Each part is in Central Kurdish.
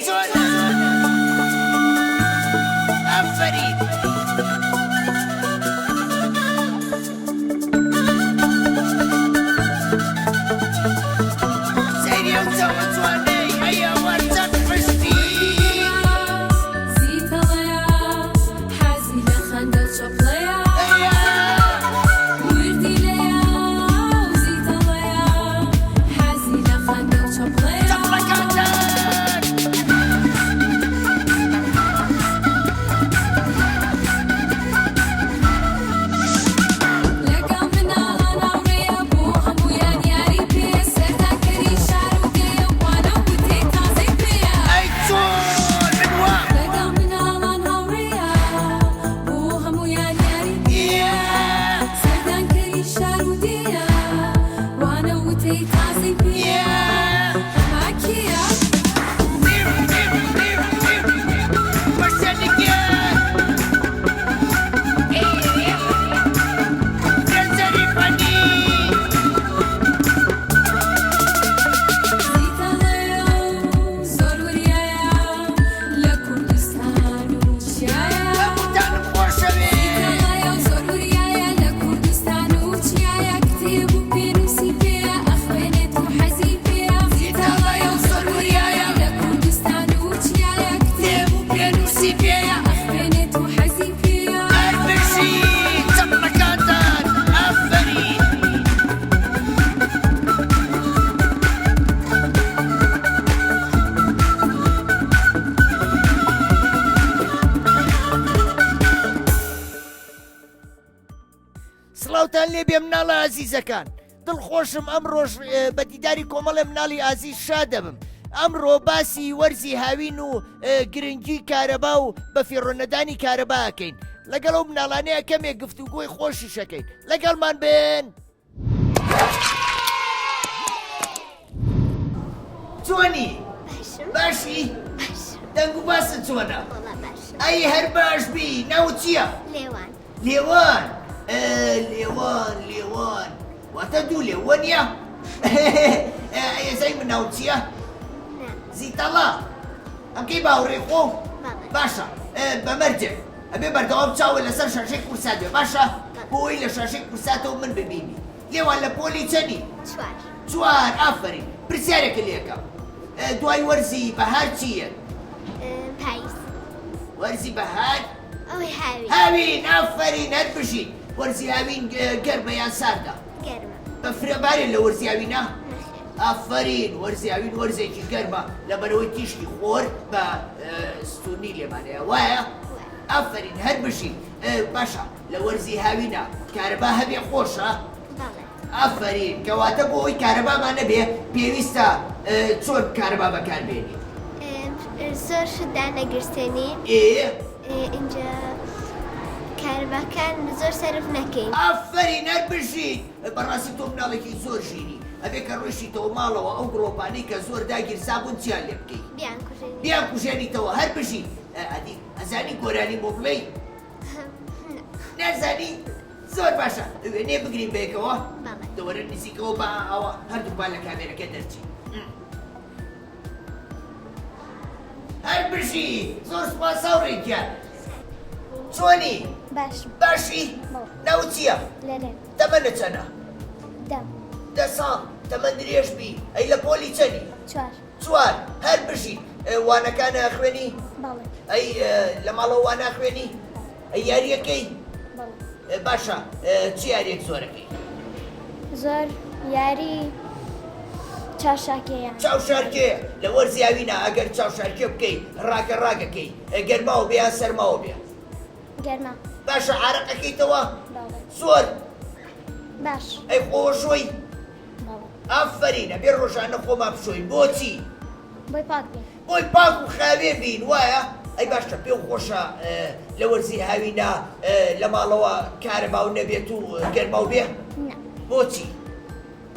چۆنە ئەفەرین سەیری ئەو چاوە جوانەی ئەیە وەرچەند پشتی زیتەڵەیە حەزی لە خەندە چۆپڵەیە وردی لەیە زیتەڵەیە حەزی لە خەندە چۆپڵەیە لەگەڵ مناڵە ناوڕێیە بۆ هەموویان یاری پێ سەردانکەری شار و دێ وانە و تێ تازەی پێیە ئەی چۆن بنوە لەگەڵ مناڵە ناوڕێیە بۆ هەموویان یاری پێیە سەردانکەری شار و دێە وانە و تێ تازەی پێیە ئەماکیە زیتەڵەیە زۆر وریایە لە کوردستان و چیایە زیتەڵەیە زۆر وریایە لە کوردستان و چیایە کتێب و پێنووسی پێیە ئەخوێنێت و حەزی پێیە زیتەڵەیە زۆر وریایە لە کوردستان و چیایە کتێب و پێنووسی پێیە ئەخوێنێت و حەزی پێیە سڵاوتان لێ بێ مناڵە ئازیزەکان دڵخۆشم ئەم ڕۆژ بە دیداری کۆمەڵێ مناڵی ئازیز شاد دەبم ئەمڕۆ باسی وەرزی هاوین و گرنگی کارەبا و بە فێڕۆنەدانی کارەباکەین لەگەڵ ئەو مناڵانەیە کەمێک گفتوگۆی خۆشی شەکەین لەگەڵمان بن چۆنی باشی دەنگ و باسە چۆنە ئەی هەر باش بی ناو چییە لێوان لێوان واتە دوو لێوانە ئەزای من ناو چییە زیتەڵا ئەمکەی باوڕێ خۆ باشە بەمەرجێ ئەبێ بەردەوام چاوە لەسەر شاشەی کورسات بێ باشە بۆی لە شاشەی کورساتەوە من ببینی لێوان لە پۆلی چەنی چوار ئافرین پرسیارێکە لێکە دوای وەرزی بەهار چییە وەرزی بەهار هاوین ئافرین هەر بژین وەرزی هاوین گەرمە یان ساردا بەفرەبارێ لە وەرزی هاوینە ئافرین وەرزی هاوین وەرزێکی گەرمە لەبەرەوەی تیشتی خۆر بە ستونی لێمانەیە وایە ئافرین هەر بژین باشە لە وەرزی هاوینە کارەبا هەبێ خۆشە ئافرین کەواتە بۆ ئەوی کارەبامانە بێ پێویستە چۆن کارەبا بەکاربێنی زۆر شتدا نەگرستێنین اینجا کارەباکان زۆر سەرف نەکەین ئافرین هەر بژین بەڕاستی تۆ مناڵێکی زۆر ژیری ئەبێ کە ڕۆیشتەوە ماڵەوە ئەو گڵۆپانەی کە زۆر داگیرسابوون چیان لێ بکەیت بیان کوژێنیتەوە هەر بژین ئەدی ئەزانی گۆرانی مۆبلەی نازانی زۆر باشە وێنێ بگرین بێکەوە دەوەرە نزیکەوە بە ئەوە هەردووبان لە کامێرەکە دەرچی هەر بژی زۆر سوپاس هاوڕێکیان چۆنی باشی ناو چییە تەمەنە چەنە 10 ساڵ تەمەن درێژ بی ئەی لە پۆلی چەنی چوار هەر بژی وانەکانە خوێنی ئەی لە ماڵەوە وانە خوێنی ئەی یاریەکەی باشە چی یاریەک زۆرەکەی زۆر یاری چاوشارکێیە چاوشارکێ لە وەرزی هاوینە ئەگەر چاوشارکێ بکەی ڕاکەڕاکەکەی گەرماوە بێ یان سەرماوە بێ گەرمە باشە عارەقەکەیتەوە زۆر باش ئەی خۆشۆی ئافرینە بێ ڕۆژانە خۆمان بشۆین بۆچی بۆی پاک بین بۆی پاک و خاوێ بین وایە ئەی باشە پێ خۆشە لە وەرزی هاوینە لە ماڵەوە کارەبا و نەبێت و گەرماو بێ بۆچی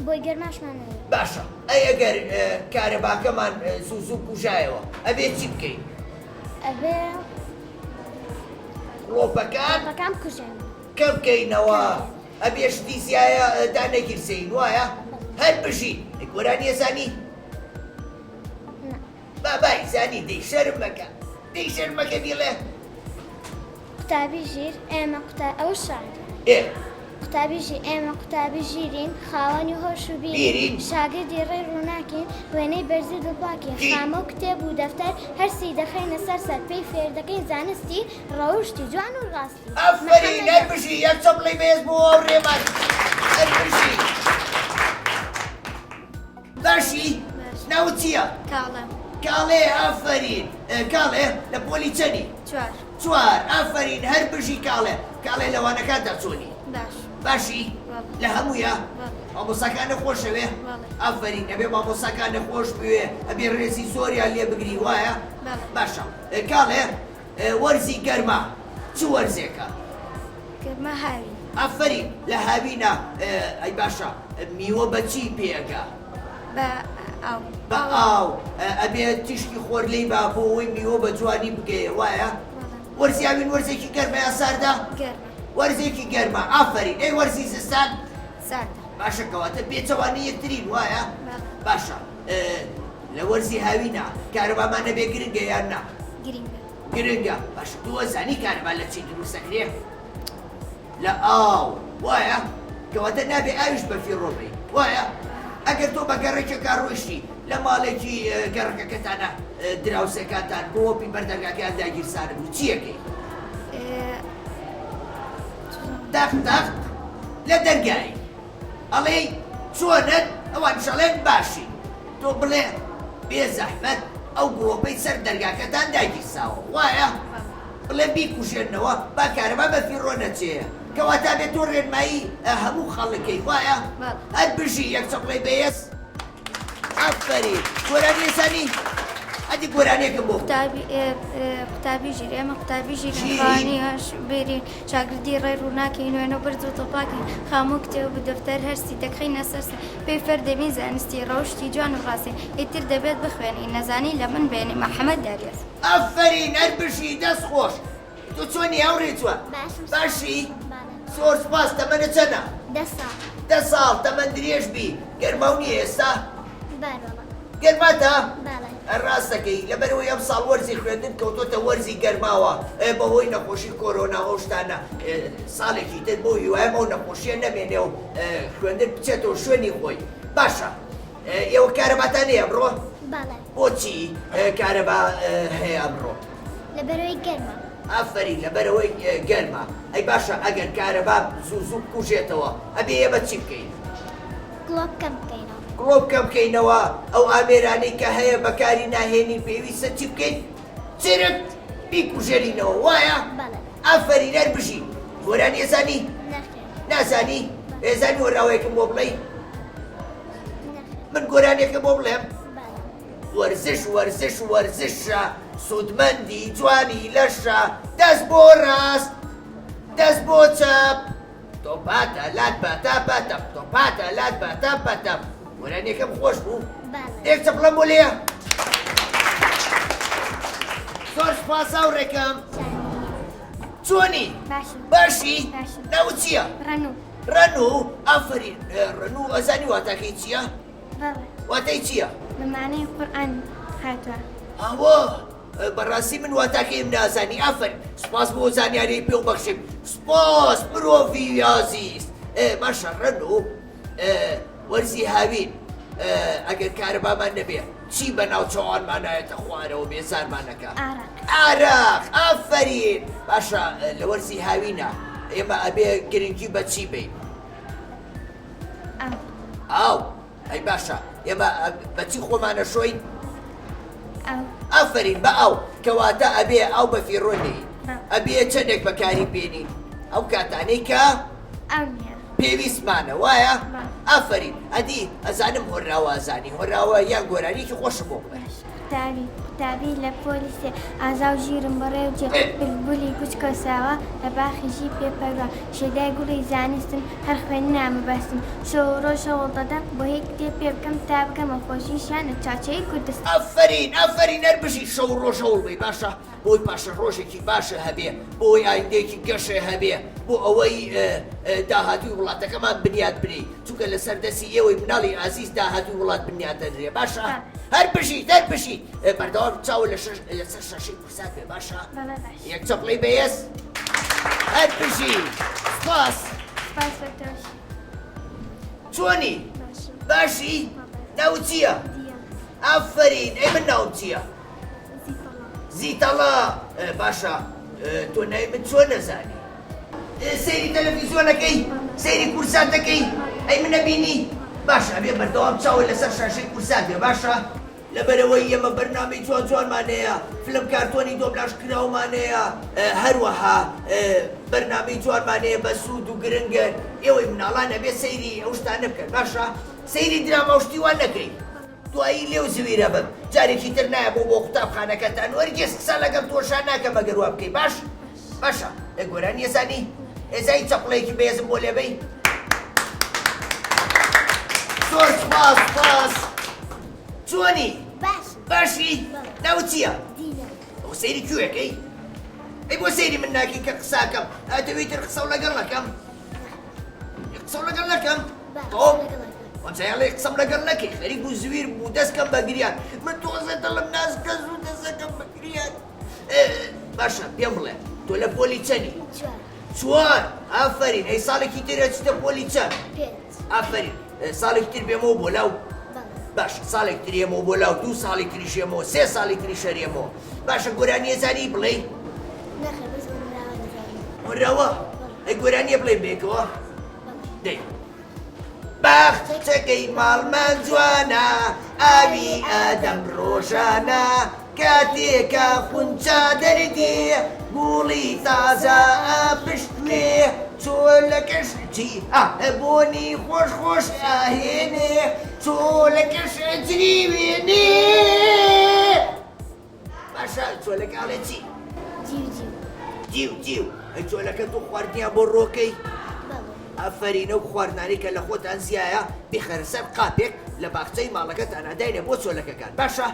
بۆی گەرماشمان باشە ئەی ئەگەر کارەباکەمان زوو زوو کوژایەوە ئەبێ چی بکەین ئەبێ گڵۆپەکان بکوژێن کە بکەینەوە ئەبێ شتی زیایە دانەگیرسەین وایە هەر بژی گۆرانی ێزانی بابای زانی دەی شەرم مەکە دەی شەرم مەکە بیڵێ قوتابی ژیر ئێمە ئەو شار قوتابی ژیر ئێمە قوتابی ژیرین خاوەنی هۆش و بیرین شاگردی ڕێ ڕووناکەین وێنەی بەرزی دڵپاکین خامە و کتێب و دەفتەر هەرسی دەخەینە سەر پێی فێر دەکەین زانستی ڕەوشتی جوان و ڕاستی ئەفەرین هەر بژی یەک چەپڵی بێز بۆ ئەو ڕێمان هەر بژی باشی ناوت چییە؟ کاڵە کاڵێ ئافەرین کاڵێ لە پۆلی چەنی؟ چوار ئافەرین هەر بژی کاڵێ لەوانەکاندا چۆنی؟ باشی لە هەموویە مامۆستاکان نەخۆشەوێ ئافەرین ئەبێ مامۆستاکان نەخۆش بوێ ئەبێ ڕێزی زۆریان لێ بگری وایە باشە کاڵێ وەرزی گەرما چ وەرزێکە؟ گەرمە هاوی ئافەرین لە هاوینە ئەی باشە میوە بە چی پێەکە؟ بە ئاو ئەبێ تیشکی خۆرلەی با بۆ ئەوەی میوە بە جوانی بگەیە وایە وەرزیاوین وەرزێکی گەرمە یا ساردا؟ وەرزێکی گەرمە ئافەرین ئەی وەرزی زستان؟ باشە کەواتە پێچەوانی یەکترین وایە؟ باشە لە وەرزی هاوینە کارەبامان نەبێ گرنگە یان نا؟ گرنگە باشە دووە زانی کارەبا لە چی دروستەکرێ؟ لە ئاو وایە کەواتە نابێ ئاویش بەفیڕۆ بێ وایە؟ ئەگەر تۆ بە گەڕێکێکا ڕۆیشتی لە ماڵێکی گەڕەکەکەتانە دراوسەکانتان بۆ پی بەردەرگاکەیان داگیرسانە بوو چیەکەی؟ دەخت لە دەرگای ئەڵێ چۆنت ئەوان شەڵێن باشی تۆ بڵێ بێ زەحمەت ئەو گڵۆپەی سەر دەرگاکەتان داگیرساوە وایە؟ بڵێ بیکوژێنەوە با کارەبا بەفیڕۆ نەچێە کەواتە بێت تۆ ڕێنمایی هەموو خەڵکەی وایە؟ هەر بژی یەک چەپڵی بەیەس ئەفەرین گۆرانی ێزانی ئەدی گۆرانێکم بۆ قوتابی ژیر ئێمە قوتابی ژیرخوانی هەش بێرین شاگردی ڕێ ڕووناکەین وێنە بەرز و تۆپاکەین خاموو کتێب و دەفتەر هەرسی دەکەینە سەرسە پێی فەردەبین زانستی ڕەوشتی جوان و ڕاستی ئیتر دەبێت بخوێنی نەزانی لە من بێنی محەممەد داریێت ئەفەرین هەر بژی دەست خۆش تۆ چۆنی هەوڕێ چوە باشی زۆر سپاس تەمەنە چەنە؟ 10 ساڵ تەمەن درێژ بی گەرمە و نییە ئێستا؟ گەرماتە؟ ڕاستەکەی لەبەرەوەی ئەم ساڵ وەرزی خوێندن کەوتۆتە وەرزی گەرماوە بەهۆی نەخۆشی کۆرۆنا ئەو شتانە ساڵێکی تر بۆ هیوایەمە و نەخۆشیە نەمێنێ و خوێندن بچێتەوە شوێنی خۆی باشە ئێوە کارەباتان هەیە ئەمڕۆ؟ بۆچی کارەبا هەیە ئەمڕۆ؟ لەبەرەوەی گەرمە ئافەرین لەبەرەوەی گەرمە ئەی باشە ئەگەر کارەبا زوو بکوژێتەوە ئەبێ ئێمە چی بکەین؟ گڵۆ بکەم بکەینەوە گڵۆ بکەم بکەینەوە ئەو ئامێرانەی کە هەیە بەکاری ناهێنی پێویستە چی بکەین؟ چرک بیکوژێنینەوە وایە؟ ئافەرین هەر بژی گۆرانی ێزانی؟ نازانی؟ ێزانی وەراوەیەکم بۆ بڵێ؟ من گۆرانێکم بۆ بڵێم؟ وەرزشە سوودمەندی جوانی لەشە دەست بۆ ڕاست دەست بۆ چەپ تۆپاتە لات بەتە بەتەم تۆپاتە لات بەتە بەتەم گۆرانێکم خۆش بوو؟ یەک چەپڵەم بۆ لێە زۆر سپاس هاوڕێکەم چۆنی؟ باشی؟ ناوت چییە؟ ڕەنوو ئافەرین ڕەنوو ئەزانی واتاکەی چییە؟ واتای چییە؟ بەمانەی قورئان هاتووە ئەوە بەڕاستی من واتاکەیم نازانی ئافەرین سپاس بۆ زانیاریی پێ بەخشیم سپاس مرۆڤی عەزیز باشە ڕەنوو وەرزی هاوین ئەگەر کارەبامان نەبێ چی بەناوچەوانمانایەتە خوارەوە بێزارمانەکە؟ ئارەق ئافەرین باشە لە وەرزی هاوینە ئێمە ئەبێ گرنگی بە چی بین؟ ئاو ئەی باشە ئێمە بەچی خۆمانە شۆین؟ ئافەرین بە ئەو کەواتە ئەبێ ئەو بەفیڕۆنی ئەبێ چەندێک بەکاری بێنین ئەو کاتانەی کە پێویستمانە وایە؟ ئافەرین ئەدی ئەزانم هۆراوە ئەزانی هۆراوە یان گۆرانیکی خۆشم بۆ بڵێ قوتابی لە پۆلیسێ ئازا و ژیرم بەڕێوجێ بلبولی کوچکەساوە لە باخیژی پێپەروە شێدای گوڵی زانستم هەر خوێنی نامەبەستم شەو ڕۆژ شەوڵ دەدەم بۆ هیچ کتێب پێ بکەم تا بکەمە خۆشیشیان لە چاچەی کوردستان ئافەرین هەر بژی شەو ڕۆژ هەوڵ بی باشە بۆی پاشە ڕۆژێکی باشە هەبێ بۆی ئایندێکی گەشێ هەبێ بۆ ئەوەی داهاتوی وڵاتەکەمان بنیاد بنی چونکە لە سەردەسی ئێوەی مناڵی ئازیز داهاتوی وڵات بنیاد دەدرێ باشە هەر بژیت بەردەوام چاوە لەسەر شەشەی کورسات بێ باشە یەک چەپڵەی بەهێز هەر بژیت سپاس چۆنی باشی ناوت چییە ئافەرین ئەی من ناوم چییە زیتەڵا باشە تۆ ناوی من چۆن نەزانی سەیری تەلەڤیزیۆنەکەی سەیری کورساتەکەی ئەی من نەبینی باشە ئەبێ بەردەوام چاوە لەسەر شاشەی کورسات بێ باشە لەبەرەوەی ئێمە بەرنامەی جوانمانەیە فلم کارتۆنی دۆبلاژ کراومانەیە هەروەها بەرنامەی جوانمانەیە بە سوود و گرنگن ئێوەی مناڵان ئەبێ سەیری ئەو شتانە بکەن باشە سەیری دراما و شتیوان نەکەی دوایی لێو زویرە بم جارێکی تر نایە بۆ قوتابخانەکەتان وەرگێز قسە لەگەڵ تۆشان ناکەم ئەگەر وا بکەی باشە لە گۆران ێزانی ئێزایی چەپڵەیەکی بەهێزم بۆ لێبەی زۆر سپاس چۆنی باشی ناوت چییە ئەو سەیری کوێەکەی ئەی بۆ سەیری من ناکەی کە قساکەم دەوێتتر قسە و لەگەڵ نەکەم وەجایاڵێ قسەم لەگەڵ نەکەی خەریک بوو زویر بوو دەستکەم بە گریان من تۆزە دڵم نازکە زوو دەستەکەم بە گریان باشە پێم بڵێ تۆ لە پۆلی چەنی چوار ئافەرین ئەی ساڵێکی ترە چتە پۆلی چەند ئافەرین ساڵێک تر بێمەوە بۆ لاو باش ساڵێک ترێمەوە بۆ لاو 2 ساڵی تریشێمەوە 3 ساڵی تری شەرێمەوە باشە گۆرانیە زانی بڵێ وەراوە ئەی گۆرانیە بڵێ بێکەوە دەی باخچەکەی ماڵمان جوانە ئاوی ئادەم ڕۆژانە کاتێکە خونچا دەردێ گوڵی تازە پشتێ چۆ لە کەشتی بۆنی خۆش ئاهێنێ چۆ لە کەشەجری وێنێ باشە چۆلەکەڵێ چی جیو ئەی چۆلەکە تو خواردنیان بۆ ڕۆکەی ئافرینە و خواردنانی کە لە خۆتان زیایە بخەرە سەر قاپێک لە باخچەی ماڵەکەتان ئەداینە بۆ چۆلەکەکان باشە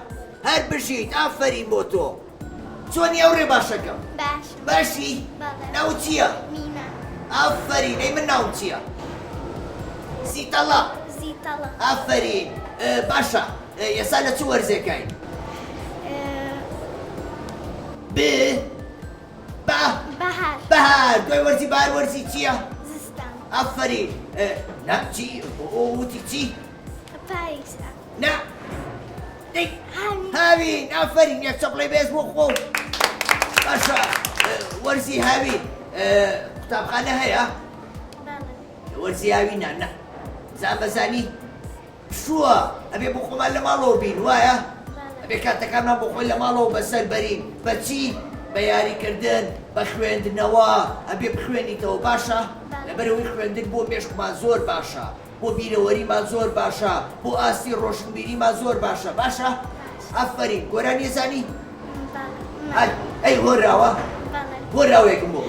هەر بژیت ئافرین بۆ تۆ چۆنی ئەو ڕێ باشەکەم باشی ناوت چییە ئافرین ئەی من ناوم چییە زیتەڵا ئافرین باشە ئێستا لە چ وەرزێکین بەهار دوای وەرزی بەهار وەرزی چییە ئافرین چی وتی چی نا هاوین ئافرین یەک چەپڵەی بێز بۆ خۆ باشە وەرزی هاوین قوتابخانە هەیە وەرزی هاوینە نا زان بەزانی شووە ئەبێ بۆ خۆمان لە ماڵەوە بین وایە ئەبێ کاتەکانمان بۆ خۆی لە ماڵەوە بەسەر بەرین بەچی بە یاریکردن بە خوێندنەوە ئەبێ بخوێنیتەوە باشە لەبەرەوەی خوێندن بۆ مێشکمان زۆر باشە بۆ بیرەوەریمان زۆر باشە بۆ ئاستی ڕۆشنبیریمان زۆر باشە ئافرین گۆرانی زانی ئەی هۆراوەیەکم بۆ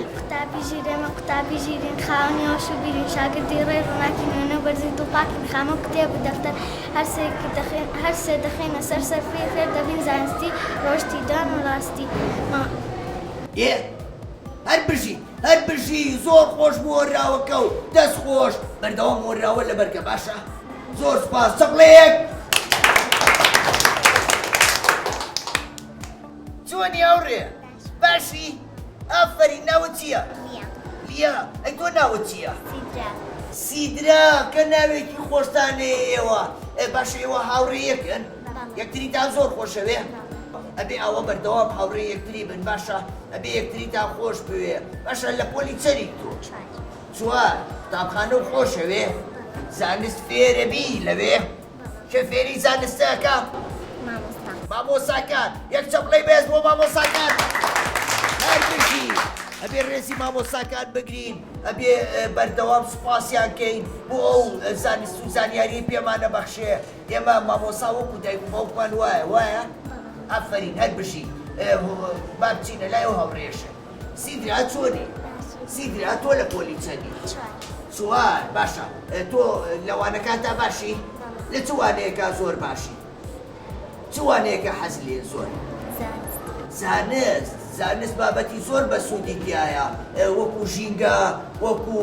قوتابی ژیرین خاوەنی هۆش و بیرین شاگردی ڕێ ڕووناکی نوێنە و بەرزی دڵپاکین خامە کتێب و دەفتەر هەر سێ دەخێنە سەر فێر دەبین زانستی ڕۆشتی دان و ڕاستی هەر بژی زۆر خۆش بۆ وەراوەکە و دەست خۆش بەردەوام وەراوە لەبەرکە باشە زۆر سپاس چەپڵەیەک چۆنی ئەوڕێ باشی ئافرین ناوت چییە لیا ئەی تۆ ناوت چییە سیدرا کە ناوێکی خۆشتانەیە ئێوە باشە ئێوە هاوڕێ یەکن یەکتریتان زۆر خۆشەوێ ئەبێ ئەوە بەردەوام هاوڕێ یەکتری بن باشە ئەبێ یەکتریتان خۆش بوێ باشە لە پۆلی چەری تۆ چوار قوتابخانە و خۆشەوێ زانست فێرەبی لەوێ کە فێری زانستەکە مامۆساکان یەک چەپڵەی بێز بۆ مامۆساکان هەر بژی ئەبێ ڕێزی مامۆساکان بگرین ئەبێ بەردەوام سوپاسیان کەین بۆ ئەو زانست و زانیاری پێمانە بەخشێ ئێمە مامۆسا وەکو دایک و باوکمان وایە ئافرین هەر بژی با بچینە لای ئەو هەوڕێشە سیدرا چۆنی سیدرا تۆ لە پۆلی چەندی چوار باشە تۆ لەوانەکانتا باشی لە چ وانەیەکە زۆر باشی چ وانەیەکە حەز لێ زۆر زانست زانست بابەتی زۆر بە سوودی تایە وەکو ژینگە وەکو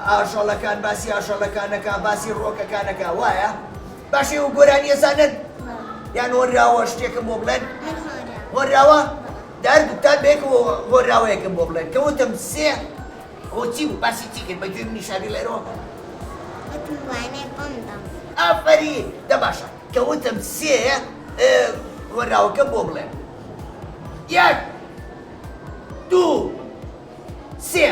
ئاژەڵەکان باسی ئاژەڵەکانەکە باسی ڕۆکەکانەکە وایە باشێ و گۆرانیە زانن یان هۆراوە شتێکم بۆ بڵێن هۆراوە دەردووتان بێکەوە هۆراوەیەکم بۆ بڵێن کەوتم سێ ئەوە چی بوو باسی چی کرد بەگوێ منی شاری لێرەوە ئافەری دە باشە کەوتم سێ هۆراوەکە بۆ بڵێن یەک دوو سێ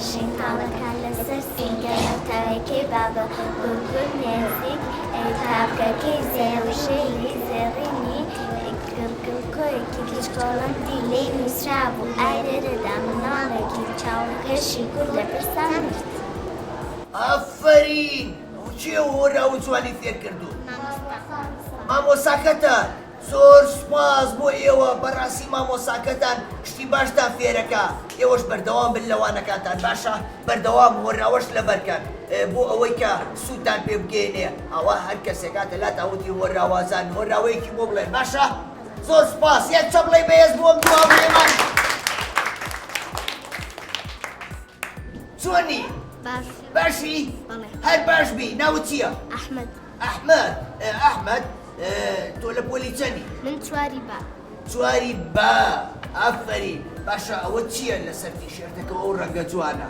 ژینگاڵەکان لەسەر سینگەرە تاوێکی بابە گوگل نێزیک تاپکەکەی زێوشەی زێڕینی گرگڵکۆیەکی کچکۆڵم دیلەی نووسرا بوو ئایرەدا مناڵێکی چاوەکەشی گوڵ لە پرسان مرد. ئافەرین چێ هۆرا و جوانی فێر کردو مامۆساکەتە زۆر سوپاس بۆ ئێوە بەڕاستی مامۆساکەتان شتی باشتان فێرەکە ئێوەش بەردەوام بن لەوانەکانتان باشە بەردەوام هۆراوەش لەبەرکەن بۆ ئەوەی کە سوودتان پێ بگەێنێ ئەوە هەر کەسێکاتە لا تاوتی هۆراوازان هۆراوەیەکی بۆ بڵێن باشە زۆر سوپاس یەک چە بڵێ بەهێز بۆم دوا بڵێمان چۆنی باشی هەر باش بی ناوت چییە؟ ئەحمەد. ئەحمەد تۆ لە پۆلی چەندی؟ من چواری با. چواری با ئافەرین باشە ئەوە چییە لەسەر تیشێرتەکە ئەو ڕەنگە جوانە؟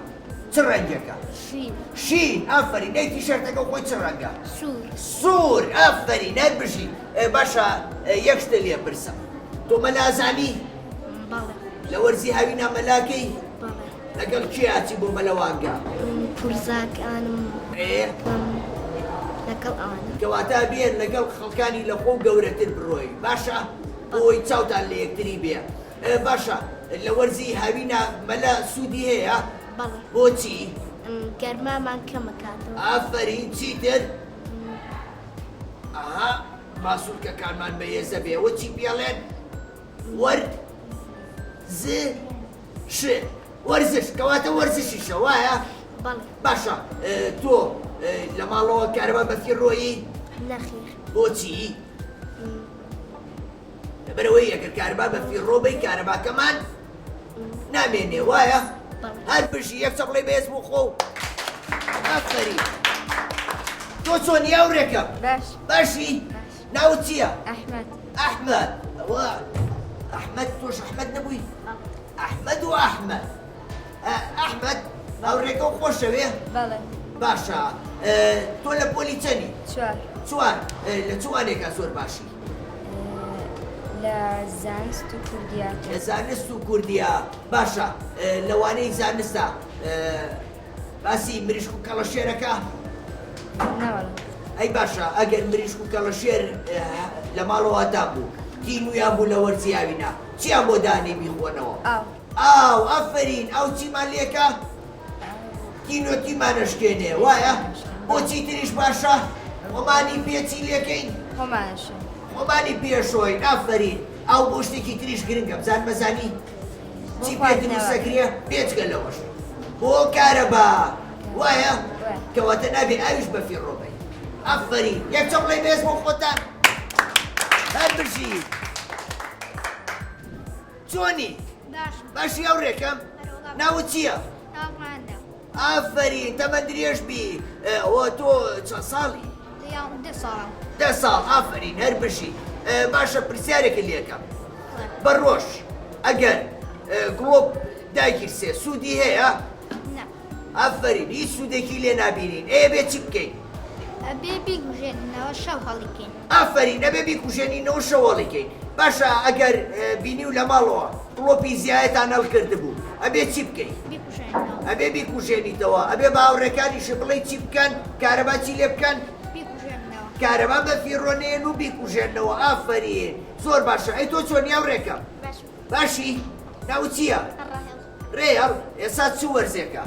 چ ڕەنگێکە؟ شین ئافەرین ئەی تیشێرتەکە خۆی چ ڕەنگە؟ سوور ئافەرین هەر بژی باشە یەک شتە لێ پرسە تۆ مەلازانی؟ لە وەرزی هاوینا مەلاکەی؟ لەگەڵ کێ ئاچی بۆ مەلەوانگە؟ پورزاکانم لەگەڵ ئەوانە کەواتە بێن لەگەڵ خەڵکانی لە خۆ گەورەتر بڕۆی باشە بۆی چاوتان لە یەکتری بێ باشە لە وەرزی هاوینا مەلا سوودی هەیە؟ بۆچی؟ گەرمامان کەمەکاتەوە. ئافەرین چیتر؟ ئاها ماسوولکەکانمان بەهێزە بێ ئەوە چی پێڵێن؟ وەرزش وەرزش کەواتە وەرزشیشە وایە؟ باشە تۆ لە ماڵەوە کارەبا بەفیڕۆیی؟ نەخیر. بۆچی؟ لەبەرەوەی ئەگەر کارەبا بەفیڕۆ بەی کارەباکەمان نامێنێ وایە؟ هەر بژی یەک چە بڵێ بەهێز بۆ خۆ ئافەرین تۆ چۆنی هاوڕێکەم؟ باشی؟ ناوت چییە؟ ئەحمەد ئەوە ئەحمەد تۆش ئەحمەد نەبووی؟ ئەحمەد و ئەحمەد ئەحمەد هاوڕێکە و خۆشەوێ؟ باشە تۆ لە پۆلی چەندی؟ چوار لە چوانێکە زۆر باشی؟ لە زانست و کوردیا. لە زانست و کوردیا باشە لەوانەی زانستە باسی مریشک و کەڵەشێرەکە؟ ئەی باشە ئەگەر مریشک و کەڵەشێر لە ماڵەوەدا بوو تین ویان بوو لە وەرزی هاوینا چیان بۆ دانی بیخۆنەوە؟ ئاو ئافەرین ئەو چیمان لێکە؟ تینۆتیمانەشکێنێ وایە؟ بۆچی تریش باشە؟ خۆمانی پێچی لێکەین؟ خۆمانی پێشۆین ئافەرین ئەو بۆ شتێکی تریش گرنگە بزان مەزانی؟ چی پێتر سەکرێ پێچکە لەوەش بۆ کارەبا وایە؟ کەواتە نابێ ئاویش بەفیڕۆ بێ ئافەرین یەک چە بڵێ بێز بۆ خۆتان هەر بژی چۆنی؟ باشی هاوڕێکەم ناوت چییە؟ ئافەرین تەمەند درێژ بی ئەوە تۆ چەند ساڵی؟ 10 ساڵ ئافەرین هەر بژی باشە پرسیارێکی لێکەم بەڕۆژ ئەگەر گڵۆب دایکی سێ سوودی هەیە؟ ئافەرین هیچ سوودێکی لێ نابینین بێ چی بکەین؟ ئەبێ بیکوژێنینەوە شەو هەڵیکەین. ئافەرین ئەبێ بیکوژێنینەوە شەو هەڵیکەین باشە ئەگەر بینی و لە ماڵەوە گڵۆپی زیایەتان هەڵکرد بوو ئەبێ چی بکەین؟ ئەبێ بیکوژێنیتەوە ئەبێ باوڕێکانیش بڵێ چی بکەن کارەبا چی لێ بکەن؟ کارەبا بەفیڕۆنێن و بیکوژێنەوە ئافەرین زۆر باشە ئەی تۆ چۆنی هاوڕێکەم؟ باشی ناوت چییە؟ ڕێهەڵ ئێستا چ وەرزێکە؟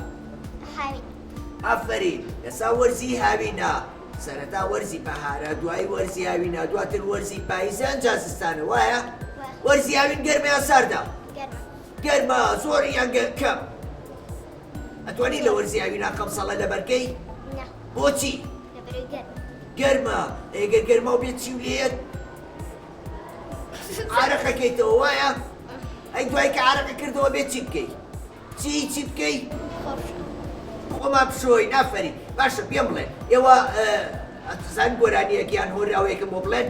ئافەرین ئێستا وەرزی هاوینە سەرەتا وەرزی بەهارە دوای وەرزی هاوینە دواتر وەرزی پاییزە ئەنجا زستانە وایە؟ وەرزی هاوین گەرمە یان ساردە؟ گەرمە زۆر یان کەم؟ ئەتوانی لە وەرزی هاوینا کەم سەڵە لەبەرکەی؟ بۆچی؟ گەرمە ئەگەر گەرمە و بێت چی و لێت؟ عرقەکەیتەوە وایە؟ ئەی دوای کە عرقە کردەوە بێت چی بکەی؟ چی بکەی؟ خۆما بشۆی نافەری باشە پێم بڵێ ئێوە ئەتزان گۆرانیەکیان هۆراوەیەکم بۆ بڵێن؟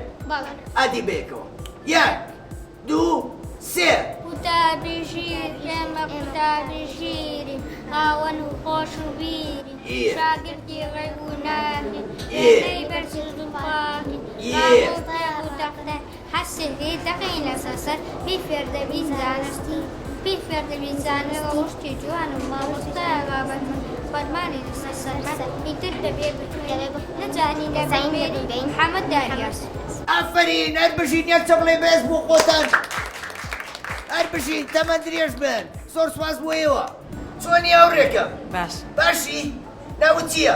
ئادی بەیەکەوە یەک دوو سێ قوتابی ژیر ئێمە قوتابی ژیرین خاوەن و خۆش و بیرین شاگردی ڕێ و ناکین وێنەی بەرزد و پاکین ڕامۆستای و دەقدەن حەسێکی دەقینە سەسەر بی فێردەبی زانستی بی فێردەبی زانەوە وشتی جوان و مامۆستای بابەت فەرمانی لەسەر سەرمەد ئیتر دەبێت بتوێنێ نەجانی دەبێت حەمەد داریاس ئافرین هەر بژین یەک چەپڵێ بەهێز بۆ خۆتان هەر بژین تەمەند درێژ بن زۆر سوپاس بۆ ئێوە چۆنی هاوڕێکە باشی ناوت چییە؟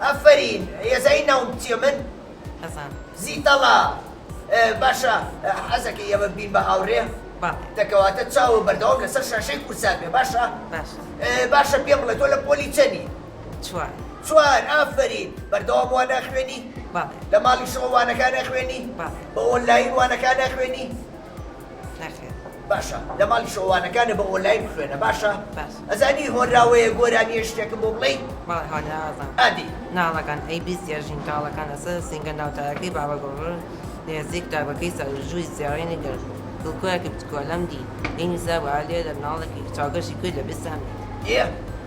ئافرین هێزایی ناوم چییە من؟ زیتەڵا باشە حەزەکەی ئێمە بین بە هاوڕێ دەکەواتە چاوە بەردەوام لەسەر شاشەی کورسان بێ باشە؟ باشە پێم بڵێ تۆ لە پۆلی چەندی؟ چوار ئافرین بەردەوام وان ناخوێنی؟ لە ماڵی شەوە وانەکان ناخوێنی؟ بە ئۆنلاین وانەکان ناخوێنی؟ باشە لە ماڵی شەوانەکانە بە ئۆنلاین بخوێنە باشە؟ ئەزانی هۆنراوەیە گۆرانیە شتێکم بۆ بڵێ؟ ئادی ناڵەکان ئەی بیستیا ژینتاڵەکان ئەسەر سینگە ناوتایەکەی بابە گۆڕ نێزیک دابەکەی سەرژووی زیارەی کرد دڵکۆیەکی بچکۆلەم دی ئینی سەر عالێ لە مناڵێکی چاگەشی کرد لە بیستانی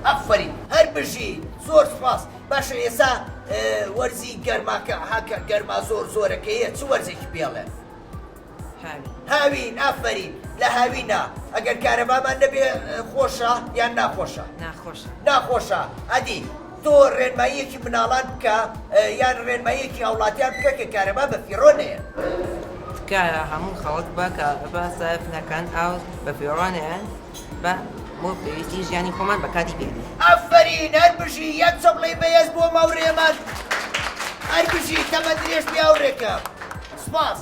ئەفەری هەر بژی زۆر سپاس باشە ئێستا وەرزی گەرماکە هاکە گەرما زۆرەکەیە چ وەرزێکی پێڵێ؟ هاوین ئافرین لە هاوینە ئەگەر کارەبامان نەبێ خۆشە یان ناخۆشە؟ ناخۆشە ئەدی تۆ ڕێنماییەکی مناڵان بکە یان ڕێنماییەکی هاوڵاتیان بکە کە کارەبا بە فیڕۆنەیە تکایە هەموو خەڵک بە کە بەسەفنەکان ئاو بە فیڕۆنەیەن بە بۆ پێویستی ژیانی خۆمان بەکاتی بێت ئافرین هەر بژی یەک چەپڵەی بەهێز بۆ ماوڕێمان هەر بژی تەمەند درێژ بێ هاوڕێکە سپاس